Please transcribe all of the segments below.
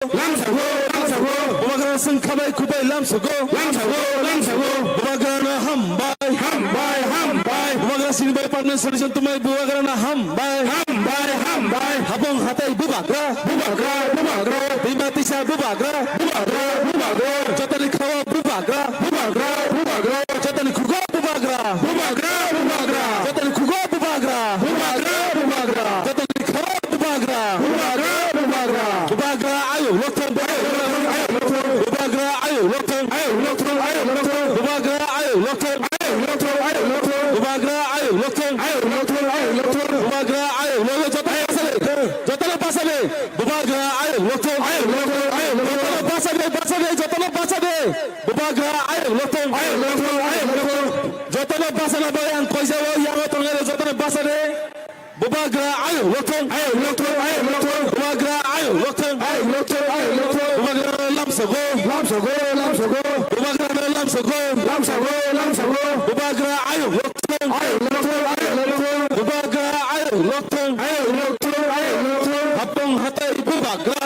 lamsago bubagana sangkhabai kubai lamsago bubagana hambai bubagana sinibai partner solution tumai bubagana hambai habong hatai bubagra bimatisa bubagra jatani khawa bubagra jatani khugo bubagra jatani khugo bubagra jatani khawa bubagra bubagra ayo lokton bubagra ayo lokton bubagra ayo lokton bubagra ayo lokton bubagra ayo jotala pasale bubagra ayo lokton jotala pasale bubagra ayo lokton jotala pasala bayan koisa wo yango tongere jotala pasale bubagra ayo lokton bubagra ayo lokton bubagra lamsago bubagra lamsago bubagra ayo lokton bubagra ayo lokton habong hatai bubagra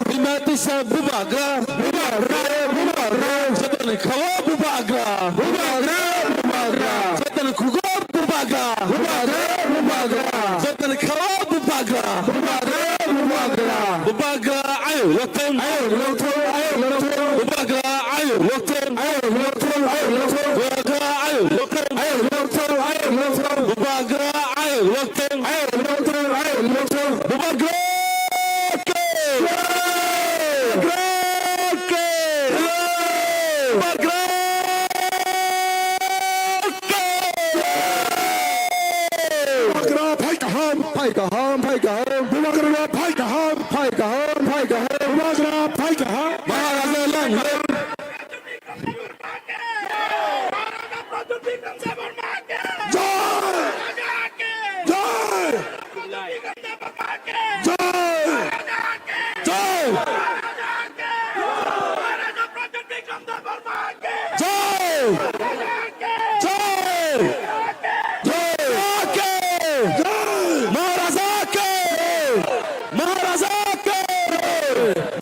bimatisa bubagra jatani khawa bubagra jatani khugo bubagra jatani khawa bubagra bubagra ayo lokton bubagra ayo lokton bubagra ayo lokton bubagra ayo lokton bubagra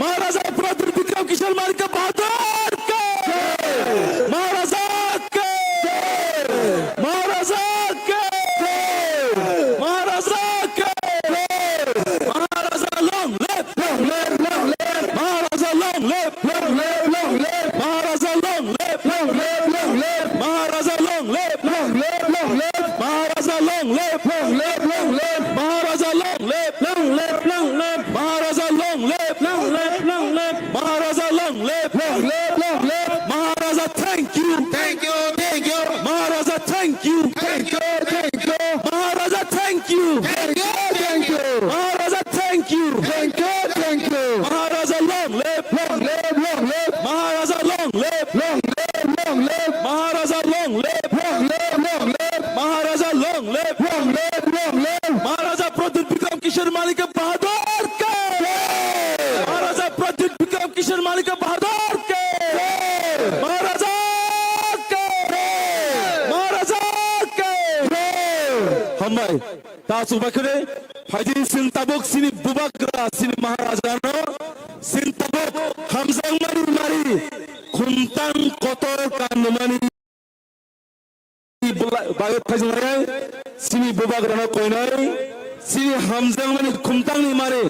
महाराजा प्रदीप विक्रम किशोर मालिक बहादुर के महाराजा long live Maharaja long live Maharaja long live Maharaja long live Maharaja long live Maharaja long live Maharaja long live Maharaja long live Maharaja thank you Maharaja thank you Maharaja thank you Maharaja thank you Maharaja long live Maharaja long live Maharaja long live Maharaja long live महाराजा प्रदीप विक्रम किशोर मालिक बहादुर के महाराजा प्रदीप विक्रम किशोर मालिक बहादुर के महाराजा हम भाई तासु बकरे फाइजिन सिंताबुक सिनी बुबाग्रा सिनी महाराजा नो सिंताबुक हमजंग मारी खुंतान कोtor kanumani बागत फाइजिन लाय सिनी बुबाग्रा नो कोइनाय सिनी हमजंग मारी खुंतान नि मारे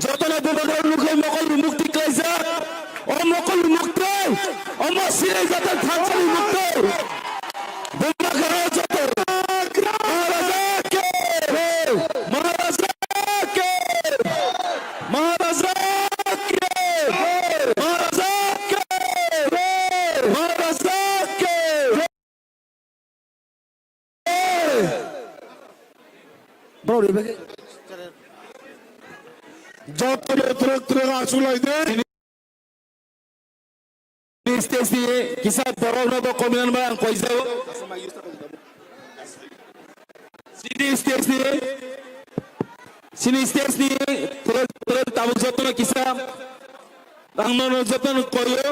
जतना बुबाग्रा मुखे मकल मुक्ति कायजा ओ मकल मुक्ति ओ मसिरे जता थांचली मुक्ति बुबाग्रा जता kisah borong na to kominan ba ang koisa sini stage ni terus tamu joto na kisah ang nono joto na koyo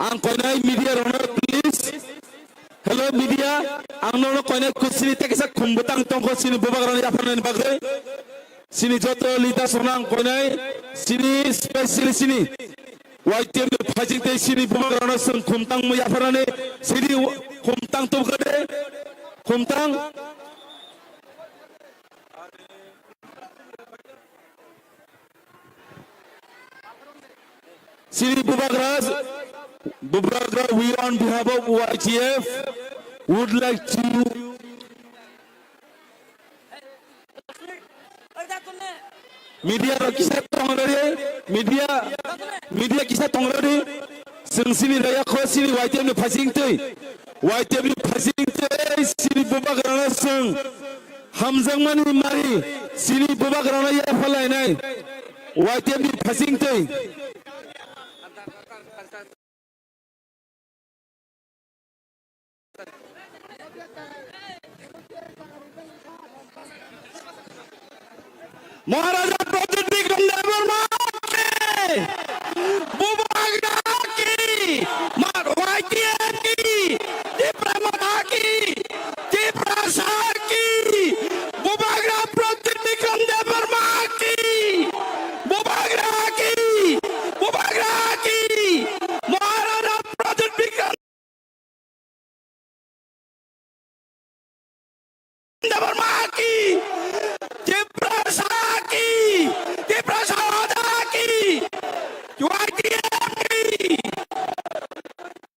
Ang koinai media runner please. Hello media. Ang nono koinai kusini tekisa kumbutang tongko sini bubagaran yapanan bagai. Sini joto lita sonang koinai sini special sini. YTM phajing te sini bubagaran seng kumtang mo yapanan sini kumtang tu gade kumtang. Sini Bubagra, we on behalf of YTF would like to media kisah tongrade, media kisah tongrade, sini raya kau sini YTF ni passing tu, YTF ni passing tu, sini Bubagra seng, Hamzah mani mari, sini Bubagra ya falai nai, YTF ni passing tu. Maharaja Project Vikram Devarma ki, Bubagra ki, YTF ki, Dipremata ki, Diprasar ki, Bubagra Project Vikram Devarma ki, Bubagra ki, Maharaja Project Vikram Devarma ki.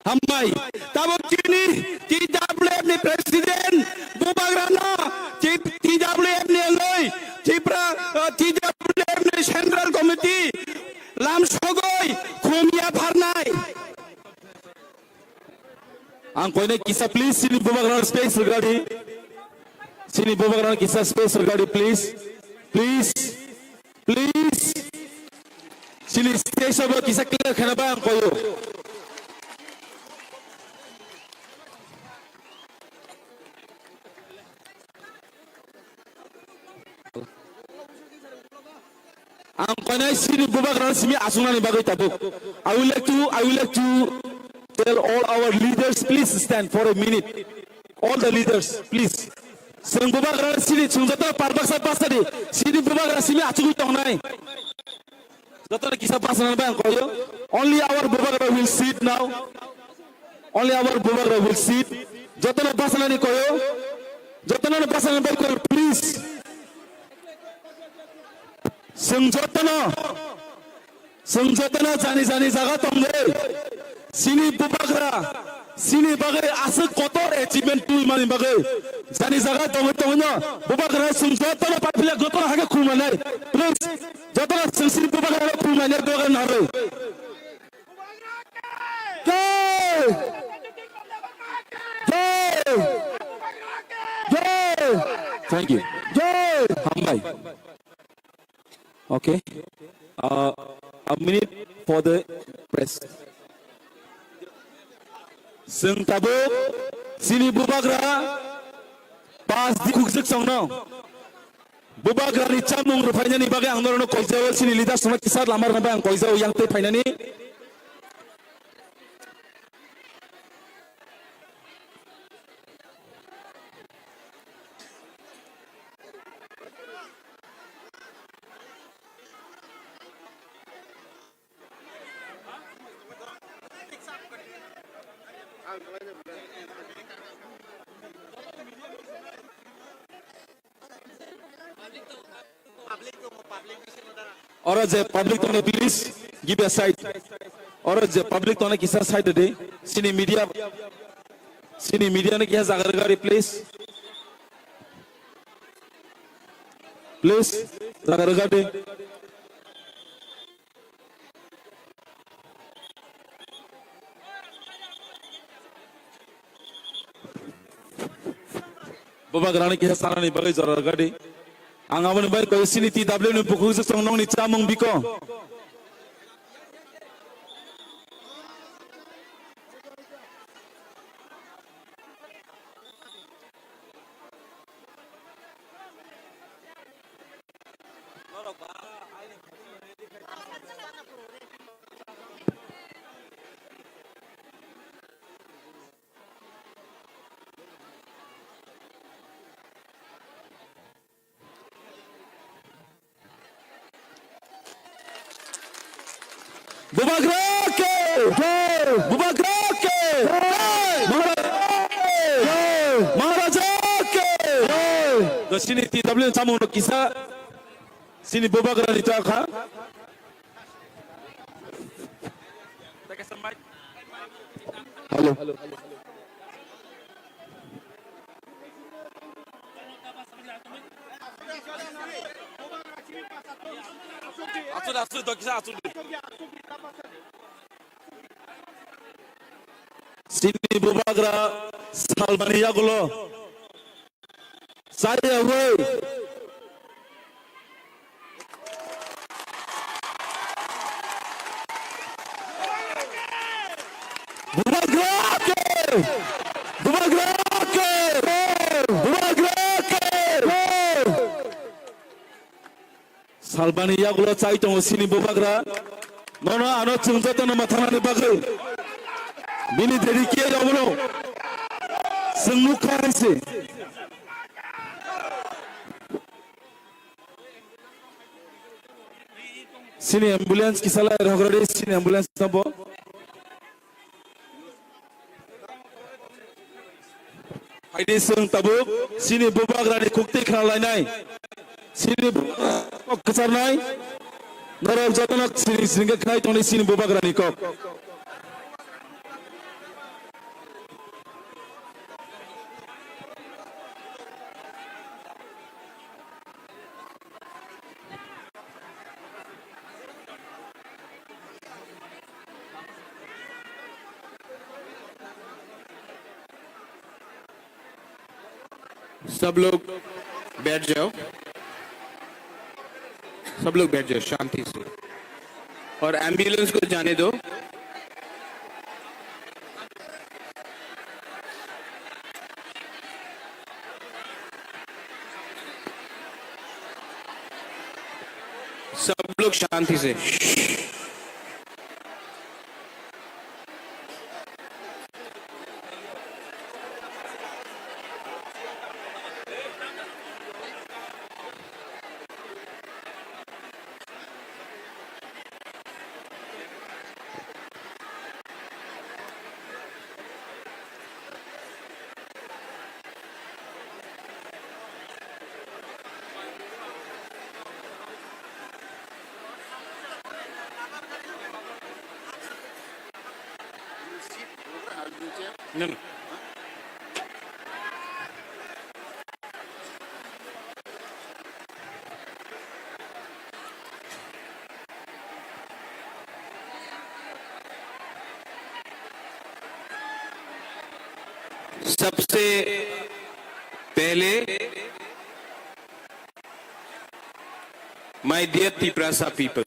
Hambai, tabuk kini TWF ni presiden Bubagra na TWF ni loy TWF ni central committee lam sogoi khomia bharnai. Ang koine kisa please sini Bubagra space regadi. Sini Bubagra kisa space regadi please. Sini stage abo kisa clear khana ba ang koyo. Ang koine sini Bubagra simi asuna ni bagai tabuk. I would like to tell all our leaders please stand for a minute. All the leaders please. Sing Bubagra sini sunjata parbaksa pasadi. Sini Bubagra simi acugu tongnai. Jotona kisa pasanan ba ang koyo. Only our Bubagra will sit now. Only our Bubagra will sit. Jotona pasanan ni koyo. Jotona pasanan ba koyo please. Sengjatana jani jaga tongde sini Bubagra sini bagai asal kotor achievement tu mani bagai jani jaga tongnya Bubagra sengjatana papila gotor haga kumanai please jatana sini Bubagra kumanai dogan narai thank you Hambai. Okay, a minute for the press. Seng tabuk sini Bubagra pas di kuksek songno. Bubagra ni camung rupanya ni bagai ang norono koizau sini lidah sunat kisah lamar nabai ang koizau yang te painani. Or as a public tone please give a side. Or as a public tone kisa side today. Sini media ne kisa zagargari please. Please zagargari. Bubagra ni kisa sana ni bagai zagargari. Ang awan baik kau sini TWF ni pukul sesongnong ni camung biko. Bubagra के बुबागरा के महाराजा के 너 신이 TW 자몽으로 기사 신이 부바그라 니타카 Halo. Asur dah kisah asur. Sini bubagra salbani ya gulo. Saya woi. 살바니 야구로 짜이동 신이 보바그라 너는 안어 증자다는 마타나니 바그 미니 데리키에 가보노 승무카한시 신이 앰뷸런스 기살라 रगड़े 신이 앰뷸런스 नबो हाइदे जों Tabuk सिनि बुबाग्रानि कुक्ति खालायनाय सिनि कचारनाय नरक जतनक सिनि सिंगे खाय तोनि सिनि बुबाग्रानि कक सब लोग बैठ जाओ, सब लोग बैठ जाओ शांति से और एम्बुलेंस को जाने दो। सब लोग शांति से। No, no. सबसे पहले my dear Tiprasa people,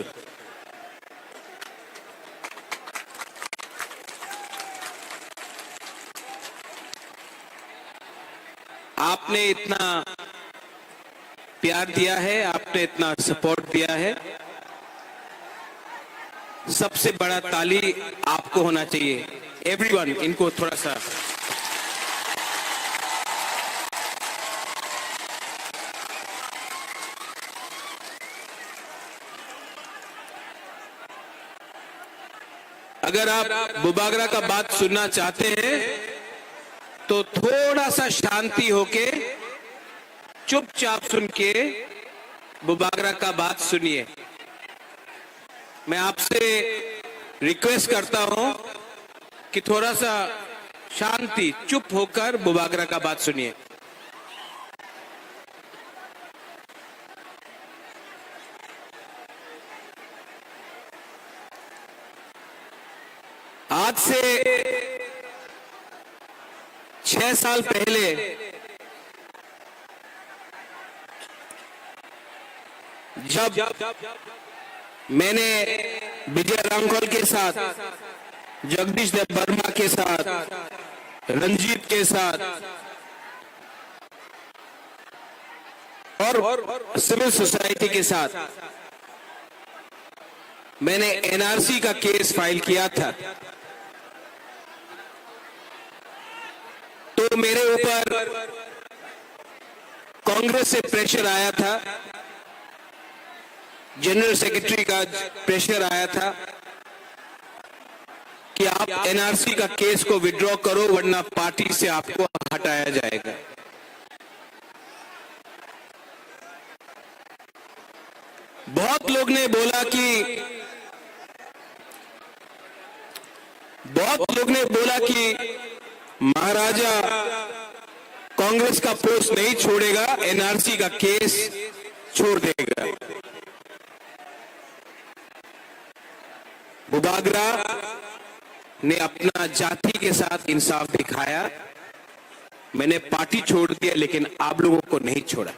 आपने इतना प्यार दिया है, आपने इतना सपोर्ट दिया है, सबसे बड़ा ताली आपको होना चाहिए। एवरीवन, इनको थोड़ा सा अगर आप बुबागरा का बात सुनना चाहते हैं तो थोड़ा सा शांति होके चुपचाप सुन के बुबागरा का बात सुनिए। मैं आपसे रिक्वेस्ट करता हूं कि थोड़ा सा शांति चुप होकर बुबागरा का बात सुनिए। आज से 6 साल पहले जब मैंने विजय रामखोल के साथ, जगदीश देव वर्मा के साथ, रंजीत के साथ और सिविल सोसाइटी के साथ मैंने एनआरसी का केस फाइल किया था, तो मेरे ऊपर कांग्रेस से प्रेशर आया था, जनरल सेक्रेटरी का प्रेशर आया था कि आप एनआरसी का केस को विड्रॉ करो, वरना पार्टी से आपको हटाया जाएगा। बहुत लोग ने बोला कि महाराजा कांग्रेस का पोस्ट नहीं छोड़ेगा, एनआरसी का केस छोड़ देगा। बुबागरा ने अपना जाति के साथ इंसाफ दिखाया। मैंने पार्टी छोड़ दिया, लेकिन आप लोगों को नहीं छोड़ा।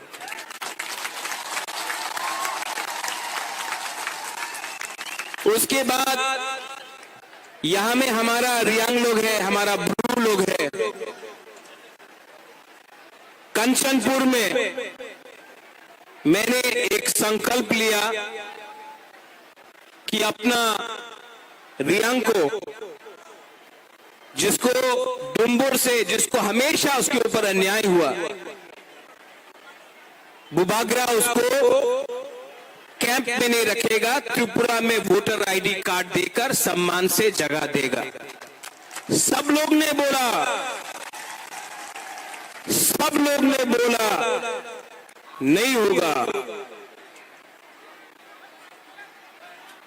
उसके बाद यहां में हमारा रियांग लोग है, हमारा ब्रू लोग है। कंचनपुर में मैंने एक संकल्प लिया कि अपना रियांग को, जिसको डुम्बुर से, जिसको हमेशा उसके ऊपर अन्याय हुआ, बुबागरा उसको कैंप में नहीं रखेगा, त्रिपुरा में वोटर आईडी कार्ड देकर सम्मान से जगह देगा। सब लोग ने बोला नहीं होगा।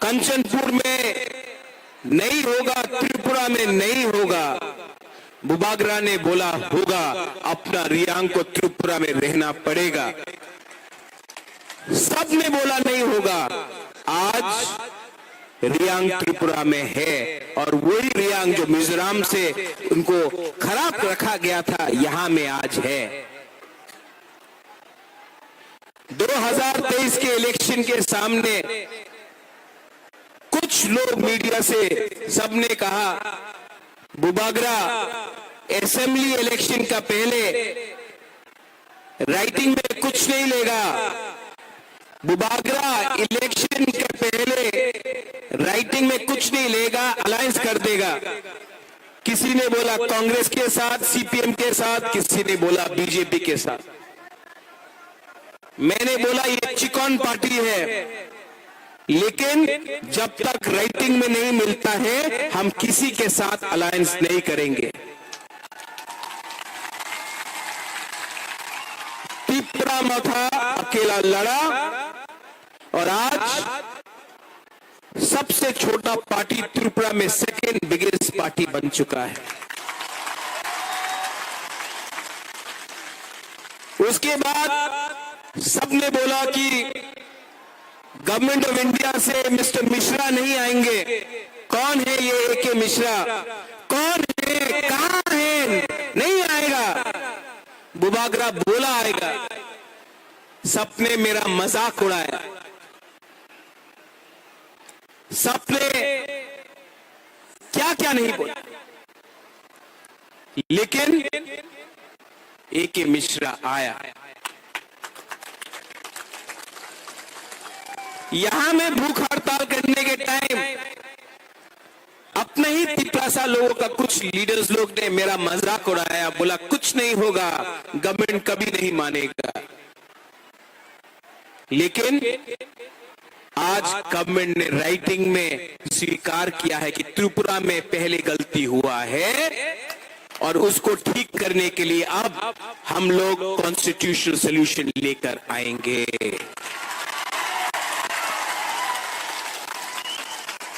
कंचनपुर में नहीं होगा, त्रिपुरा में नहीं होगा। बुबागरा ने बोला होगा, अपना रियांग को त्रिपुरा में रहना पड़ेगा। सब ने बोला नहीं होगा। आज रियांग त्रिपुरा में है, और वही रियांग जो मिजोरम से उनको खराब रखा गया था, यहां में आज है। 2023 के इलेक्शन के सामने कुछ लोग मीडिया से सबने कहा, बुबागरा असेंबली इलेक्शन का पहले राइटिंग में कुछ नहीं लेगा, बुबागरा इलेक्शन के पहले राइटिंग में कुछ नहीं लेगा, अलायंस कर देगा। किसी ने बोला कांग्रेस के साथ, सीपीएम के साथ, किसी ने बोला बीजेपी के साथ। मैंने बोला ये चिकॉन पार्टी है, लेकिन जब तक राइटिंग में नहीं मिलता है, हम किसी के साथ अलायंस नहीं करेंगे। त्रिपुरा मथा अकेला लड़ा, और आज सबसे छोटा पार्टी त्रिपुरा में सेकेंड बिगेस्ट पार्टी बन चुका है। उसके बाद सबने बोला कि गवर्नमेंट ऑफ इंडिया से मिस्टर मिश्रा नहीं आएंगे। कौन है ये एके मिश्रा? कौन है, कहां है? नहीं आएगा। बुबागरा बोला आएगा। सबने मेरा मजाक उड़ाया, सबने क्या क्या नहीं बोला, लेकिन एके मिश्रा आया। यहां में भूख हड़ताल करने के टाइम अपने ही तिपरासा लोगों का कुछ लीडर्स लोग ने मेरा मजाक उड़ाया, बोला कुछ नहीं होगा, गवर्नमेंट कभी नहीं मानेगा। लेकिन आज गवर्नमेंट ने राइटिंग में स्वीकार किया है कि त्रिपुरा में पहले गलती हुआ है, और उसको ठीक करने के लिए अब हम लोग कॉन्स्टिट्यूशनल सॉल्यूशन लेकर आएंगे।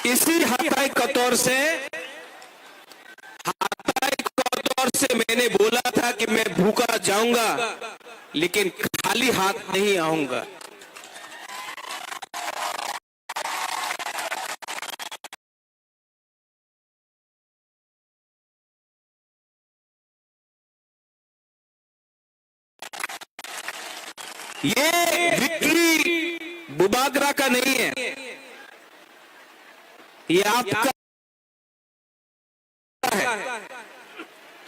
इसी हताई कतौर से मैंने बोला था कि मैं भूखा जाऊंगा, लेकिन खाली हाथ नहीं आऊंगा। ये विक्ट्री बुबागरा का नहीं है, ये आपका है,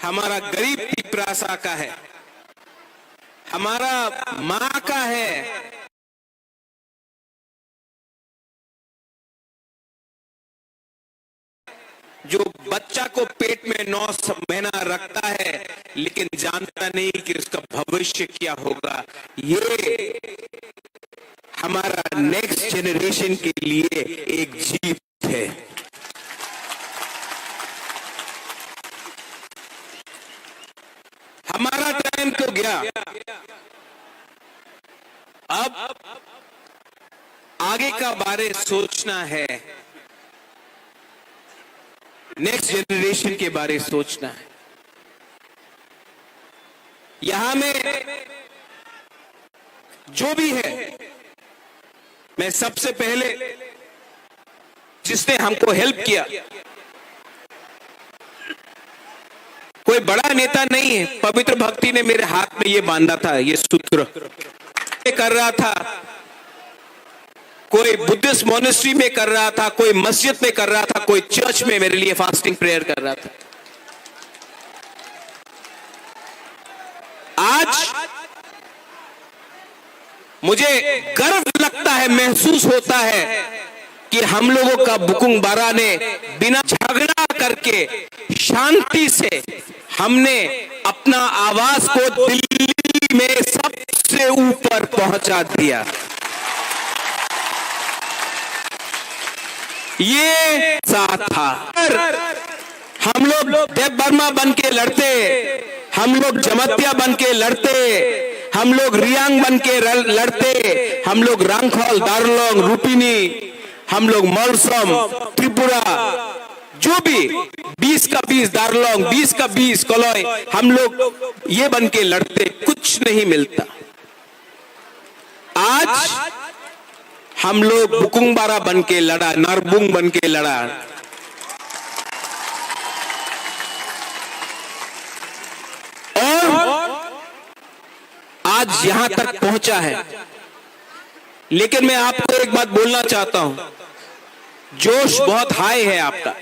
हमारा गरीब तिपरासा का है, हमारा मां का है। जो बच्चा को पेट में 9 महीना रखता है, लेकिन जानता नहीं कि उसका भविष्य क्या होगा। ये हमारा नेक्स्ट जनरेशन के लिए एक जीत है। हमारा टाइम तो गया, अब आगे का बारे सोचना है, नेक्स्ट जनरेशन के बारे सोचना है। यहां में जो भी है, मैं सबसे पहले जिसने हमको हेल्प किया, कोई बड़ा नेता नहीं है, पवित्र भक्ति ने मेरे हाथ में ये बांधा था, ये सूत्र कर रहा था, कोई बुद्धिस्ट मोनेस्ट्री में कर रहा था, कोई मस्जिद में कर रहा था, कोई चर्च में मेरे लिए फास्टिंग प्रेयर कर रहा था। आज मुझे गर्व लगता है, महसूस होता है कि हम लोगों का बुकुंग बारा ने बिना झगड़ा करके शांति से हमने अपना आवाज को दिल्ली में सबसे ऊपर पहुंचा दिया। ये साथ था। हम लोग देव बर्मा बन के लड़ते, हम लोग जमतिया बन के लड़ते, हम लोग रियांग बन के लड़ते, हम लोग रांगखोल, दार्लोंग, रूपिनी, हम लोग मौलसम, त्रिपुरा, जो भी 20 का 20 दार्लोंग, 20 का 20 कलोई, हम लोग ये बन के लड़ते, कुछ नहीं मिलता। आज हम लोग बुकुंग बारा बन के लड़ा, नरबुंग बन के लड़ा। और आज यहां तक पहुंचा है। लेकिन मैं आपको एक बात बोलना चाहता हूं, जोश बहुत हाई है आपका,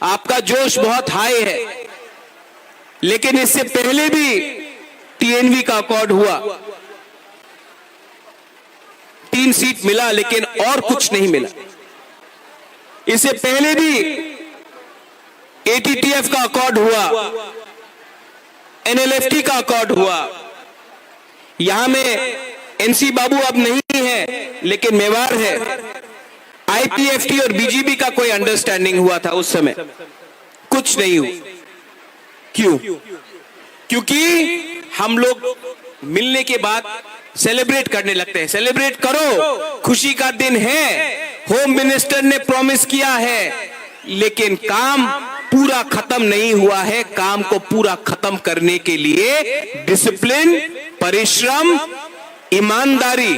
आपका जोश बहुत हाई है। लेकिन इससे पहले भी टीएनवी का अकॉर्ड हुआ, 3 सीट मिला, लेकिन और कुछ नहीं मिला। इससे पहले भी एटीटीएफ का अकॉर्ड हुआ, एनएलएफटी का अकॉर्ड हुआ। यहां में एनसी बाबू अब नहीं है, लेकिन मेवाड़ है। आईपीएफटी और बीजेपी का कोई अंडरस्टैंडिंग हुआ था उस समय, कुछ नहीं हुआ। क्यों? क्योंकि हम लोग मिलने के बाद सेलिब्रेट करने लगते हैं। सेलिब्रेट करो, खुशी का दिन है, होम मिनिस्टर ने प्रॉमिस किया है, लेकिन काम पूरा खत्म नहीं हुआ है। काम को पूरा खत्म करने के लिए डिसिप्लिन, परिश्रम, ईमानदारी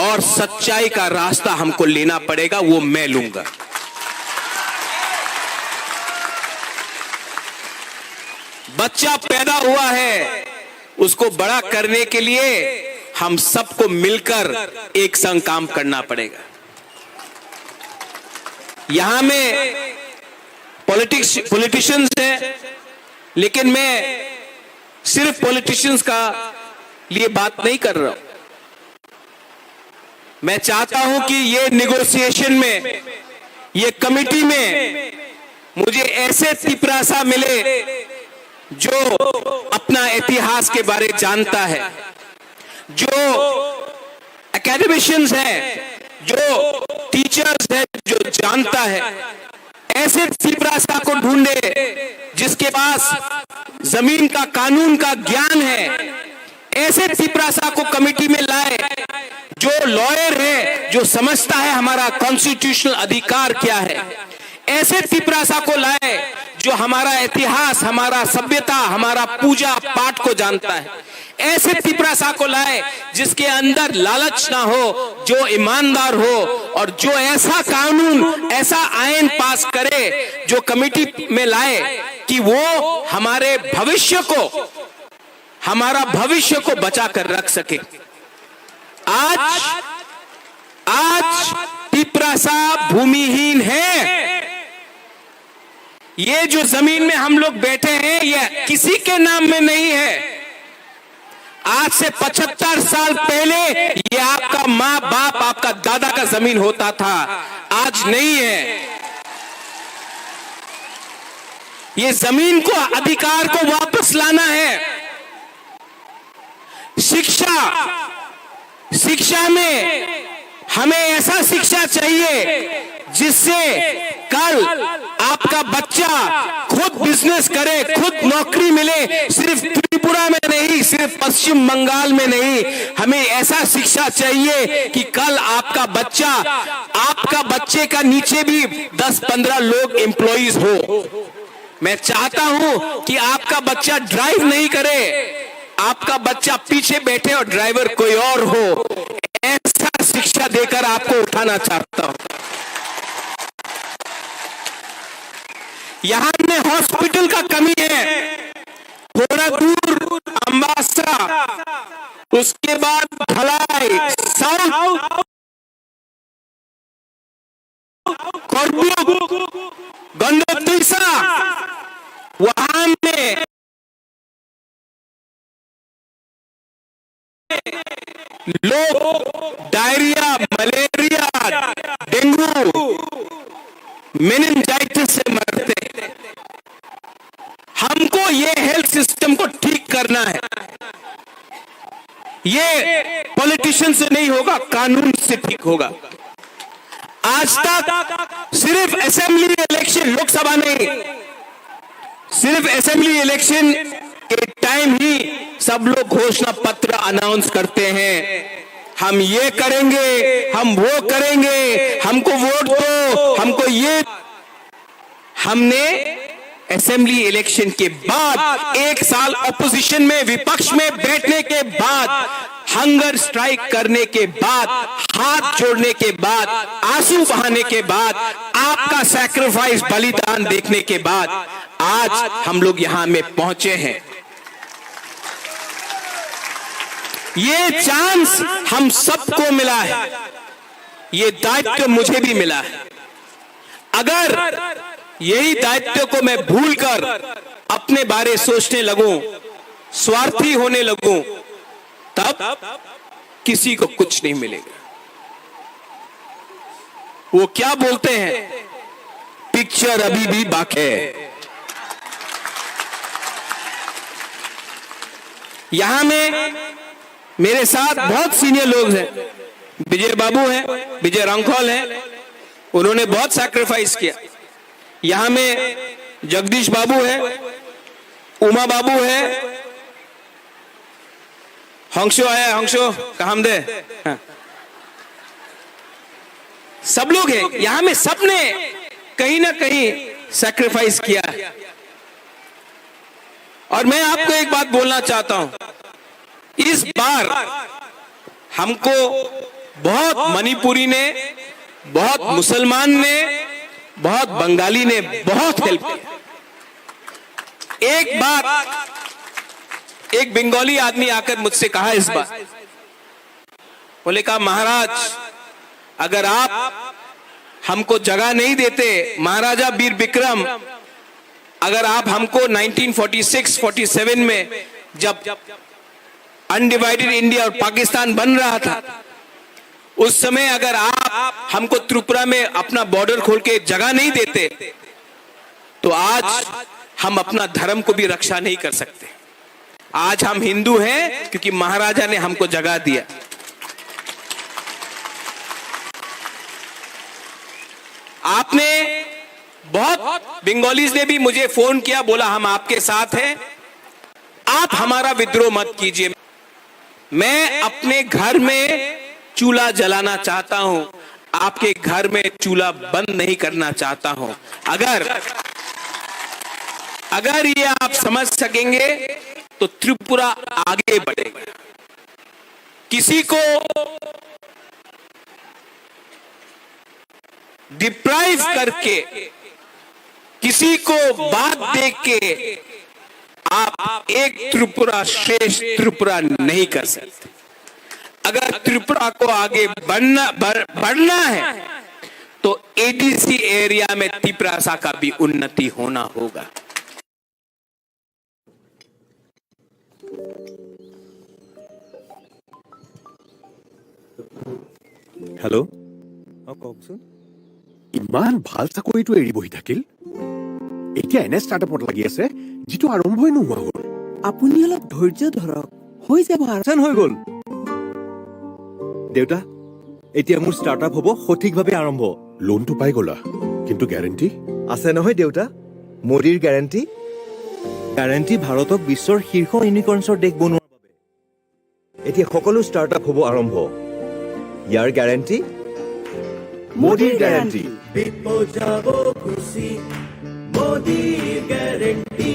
और सच्चाई का रास्ता हमको लेना पड़ेगा, वो मैं लूंगा। बच्चा पैदा हुआ है, उसको बड़ा करने के लिए हम सबको मिलकर एक संग काम करना पड़ेगा। यहां में पॉलिटिशियंस हैं, लेकिन मैं सिर्फ पॉलिटिशियंस का लिए बात नहीं कर रहा हूं। मैं चाहता हूं कि ये निगोशिएशन में, ये कमिटी में मुझे ऐसे तिपरासा मिले जो अपना इतिहास के बारे जानता है, जो एकेडमिशियंस हैं, जो टीचर्स हैं, जो जानता है। ऐसे तिपरासा को ढूंढे जिसके पास जमीन का, कानून का ज्ञान है। ऐसे तिपरासा को कमिटी में लाए जो लॉयर है, जो समझता है हमारा कॉन्स्टिट्यूशनल अधिकार क्या है। ऐसे तिपरासा को लाए जो हमारा इतिहास, हमारा सभ्यता, हमारा पूजा पाठ को जानता है। ऐसे तिपरासा को लाए जिसके अंदर लालच ना हो, जो ईमानदार हो, और जो ऐसा कानून, ऐसा आईन पास करे जो कमिटी में लाए कि वो हमारे भविष्य को, हमारा भविष्य को बचा कर रख सके। आज तिपरासा भूमिहीन है। ये जो जमीन में हम लोग बैठे हैं, ये किसी के नाम में नहीं है। आज से 75 साल पहले ये आपका माँ बाप, आपका दादा का जमीन होता था, आज नहीं है। ये जमीन को, अधिकार को वापस लाना है। शिक्षा में हमें ऐसा शिक्षा चाहिए जिससे कल आपका आपका बच्चा खुद बिजनेस करे, खुद नौकरी मिले, सिर्फ त्रिपुरा में नहीं, सिर्फ पश्चिम बंगाल में नहीं, हमें ऐसा शिक्षा चाहिए कि कल आपका बच्चे का नीचे भी 10-15 लोग एम्प्लॉइज हो। मैं चाहता हूं कि आपका बच्चा ड्राइव नहीं करे, आपका बच्चा पीछे बैठे और ड्राइवर कोई और हो। ऐसा शिक्षा देकर आपको उठाना चाहता हूं। यहां में हॉस्पिटल का कमी है, थोड़ा दूर अम्बासा, उसके बाद ढलाई, साउथ कोरबू, गंडोत्रीसा, वहां में लोग डायरिया, मलेरिया, डेंगू, मेनिंजाइटिस से मरते हैं। हमको ये हेल्थ सिस्टम को ठीक करना है। ये पॉलिटिशियन से नहीं होगा, कानून से ठीक होगा। आज तक सिर्फ असेंबली इलेक्शन, लोकसभा नहीं, सिर्फ असेंबली इलेक्शन के टाइम ही सब लोग घोषणा पत्र अनाउंस करते हैं, हम ये करेंगे, हम वो करेंगे, हमको वोट दो, हमको ये। हमने असेंबली इलेक्शन के बाद 1 साल ऑपोजिशन में, विपक्ष में बैठने के बाद, हंगर स्ट्राइक करने के बाद, हाथ जोड़ने के बाद, आंसू बहाने के बाद, आपका सैक्रिफाइस, बलिदान देखने के बाद आज हम लोग यहां में पहुंचे हैं। ये चांस हम सबको मिला है, ये दायित्व मुझे भी मिला है। अगर यही दायित्व को मैं भूलकर अपने बारे सोचने लगूं, स्वार्थी होने लगूं, तब किसी को कुछ नहीं मिलेगा। वो क्या बोलते हैं, पिक्चर अभी भी बाकी है। यहां में मेरे साथ बहुत सीनियर लोग हैं, विजय बाबू हैं, विजय रंखौल हैं, उन्होंने बहुत सैक्रिफाइस किया। यहां में जगदीश बाबू है, उमा बाबू है, हंसो है, हंसो का हमदे, हाँ। सब लोग हैं यहां में, सबने कहीं ना कहीं सैक्रिफाइस किया है। और मैं आपको एक बात बोलना चाहता हूं, इस बार हमको बहुत मणिपुरी ने, बहुत मुसलमान ने, बहुत बंगाली ने बहुत हेल्प किया। एक बार एक बंगाली आदमी आकर मुझसे कहा इस बार, बोले कहा महाराज अगर आप हमको जगह नहीं देते, महाराजा वीर विक्रम, अगर आप हमको 1946-47 में जब अनडिवाइडेड इंडिया और पाकिस्तान बन रहा था, उस समय अगर आप हमको त्रिपुरा में अपना बॉर्डर खोल के जगह नहीं देते, तो आज हम अपना धर्म को भी रक्षा नहीं कर सकते। आज हम हिंदू हैं क्योंकि महाराजा ने हमको जगह दिया। आपने बहुत बंगालीज ने भी मुझे फोन किया, बोला हम आपके साथ हैं, आप हमारा विद्रोह मत कीजिए। मैं अपने घर में चूल्हा जलाना चाहता हूं, आपके घर में चूल्हा बंद नहीं करना चाहता हूं। अगर ये आप समझ सकेंगे तो त्रिपुरा आगे बढ़ेगा। किसी को डिप्राइव करके, किसी को बात देख के आप एक त्रिपुरा श्रेष्ठ त्रिपुरा नहीं कर सकते। अगर त्रिपुरा को आगे बढ़ना है तो एडीसी एरिया में तिपरासा का भी उन्नति होना होगा। हेलो, কওকচোন। ইমান ভাল চাকৰিটো এৰি বহি থাকিল, এতিয়া এনে ষ্টাৰ্টআপত লাগি আছে যিটো আৰম্ভই নোহোৱা হ'ল। আপুনি অলপ ধৈৰ্য ধৰক, হৈ যাব। আৰম্ভ হৈ গ'ল। দেউতা, এতিয়া মোৰ ষ্টাৰ্টআপ হ'ব সঠিকভাৱে আৰম্ভ। লোনটো পাই গ'লা, কিন্তু গ্যাৰেণ্টি আছে নহয় দেউতা মোদীৰ গেৰাণ্টি গ্যাৰাণ্টি ভাৰতক বিশ্বৰ শীৰ্ষ ইউনিকৰ্ণছৰ দেশ বনোৱাৰ বাবে। এতিয়া সকলো ষ্টাৰ্টআপ হ'ব আৰম্ভ ইয়াৰ গেৰাণ্টি মোদীৰ গেৰাণ্টি বিপদ যাব খুচি মোদীৰ গেৰেণ্টি